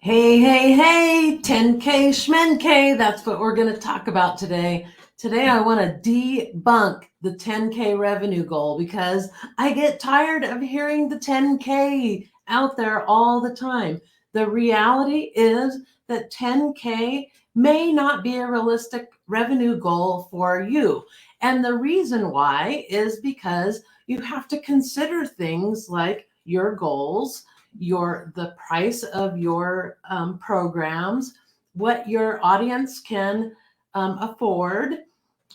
Hey, 10K Schmenk, that's what we're going to talk about today. Today, I want to debunk the 10K revenue goal because I get tired of hearing the 10K out there all the time. The reality is that 10K may not be a realistic revenue goal for you. And the reason why is because you have to consider things like your goals, the price of your programs, what your audience can afford,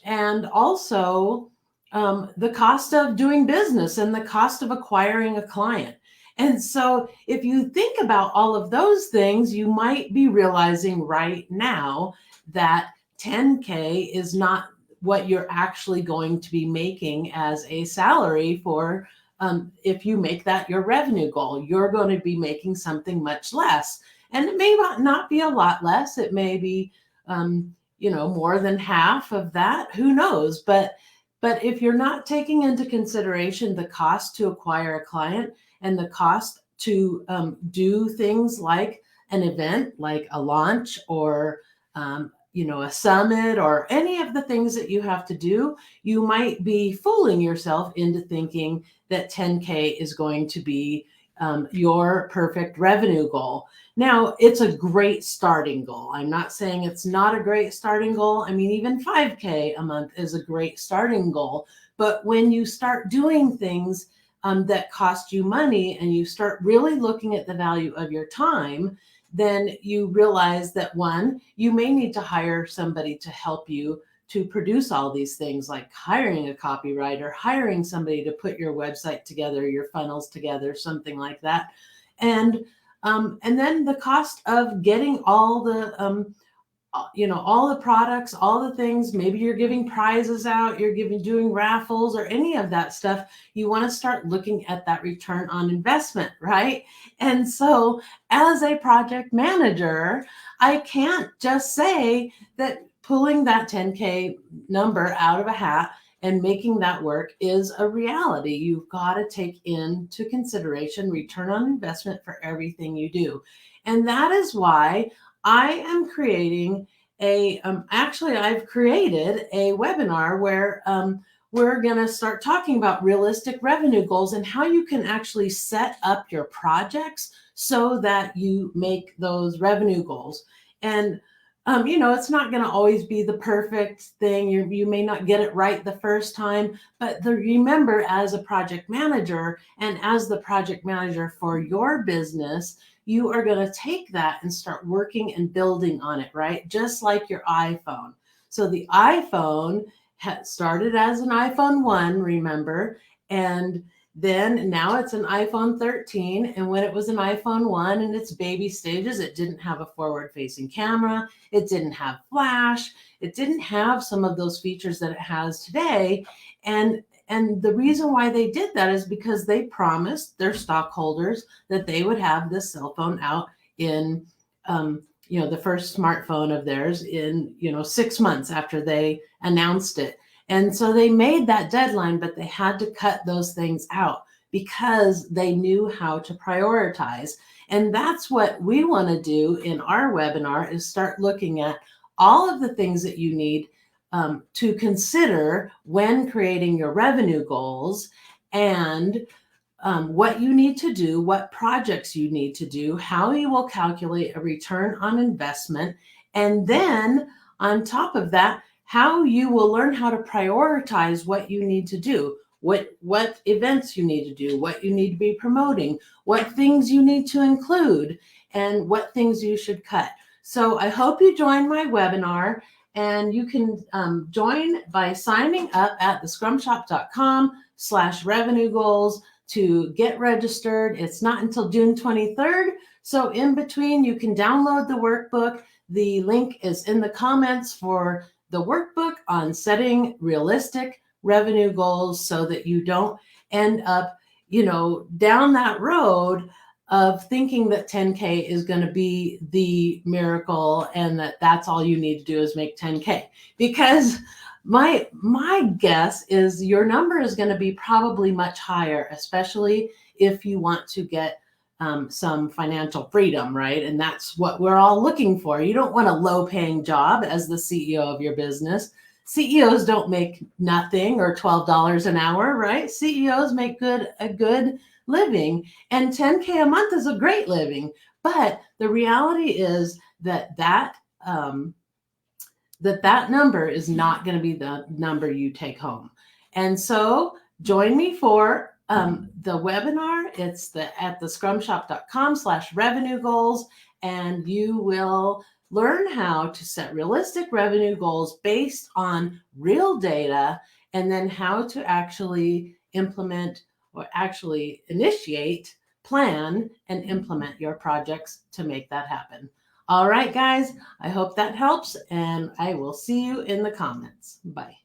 and also the cost of doing business and the cost of acquiring a client. And so, if you think about all of those things, you might be realizing right now that 10K is not what you're actually going to be making as a salary for. If you make that your revenue goal, you're going to be making something much less. And it may not be a lot less. It may be, more than half of that. Who knows? But if you're not taking into consideration the cost to acquire a client and the cost to do things like an event, like a launch or a summit or any of the things that you have to do, you might be fooling yourself into thinking that 10K is going to be your perfect revenue goal. Now, it's a great starting goal. I'm not saying it's not a great starting goal. I mean, even 5K a month is a great starting goal. But when you start doing things that cost you money and you start really looking at the value of your time, then you realize that one, you may need to hire somebody to help you to produce all these things, like hiring a copywriter, hiring somebody to put your website together, your funnels together, something like that. And then the cost of getting all the all the products, all the things. Maybe you're giving prizes out, doing raffles or any of that stuff. You want to start looking at that return on investment, right? And so as a project manager, I can't just say that pulling that 10K number out of a hat and making that work is a reality. You've got to take into consideration return on investment for everything you do. And that is why I am creating I've created a webinar where we're going to start talking about realistic revenue goals and how you can actually set up your projects so that you make those revenue goals. And it's not going to always be the perfect thing. You may not get it right the first time, but remember, as a project manager and as the project manager for your business, you are going to take that and start working and building on it, right? Just like your iPhone. So the iPhone started as an iPhone 1, remember, and then now it's an iPhone 13. And when it was an iPhone 1 in its baby stages, it didn't have a forward-facing camera. It didn't have flash. It didn't have some of those features that it has today. And the reason why they did that is because they promised their stockholders that they would have this cell phone out in, the first smartphone of theirs in, 6 months after they announced it. And so they made that deadline, but they had to cut those things out because they knew how to prioritize. And that's what we want to do in our webinar, is start looking at all of the things that you need to consider when creating your revenue goals, and what you need to do, what projects you need to do, how you will calculate a return on investment, and then on top of that, how you will learn how to prioritize what you need to do, what events you need to do, what you need to be promoting, what things you need to include, and what things you should cut. So I hope you join my webinar. And you can join by signing up at thescrumshop.com/revenue goals to get registered. It's not until June 23rd. So in between, you can download the workbook. The link is in the comments for the workbook on setting realistic revenue goals so that you don't end up, down that road of thinking that 10K is going to be the miracle and that's all you need to do is make 10K. Because my guess is your number is going to be probably much higher, especially if you want to get some financial freedom, right? And that's what we're all looking for. You don't want a low-paying job as the CEO of your business. CEOs don't make nothing or $12 an hour, right? CEOs make a good living, and 10K a month is a great living. But the reality is that number is not going to be the number you take home. And so join me for the webinar. It's at thescrumshop.com/revenue goals, and you will learn how to set realistic revenue goals based on real data, and then how to actually implement or actually initiate, plan, and implement your projects to make that happen. All right, guys, I hope that helps, and I will see you in the comments. Bye.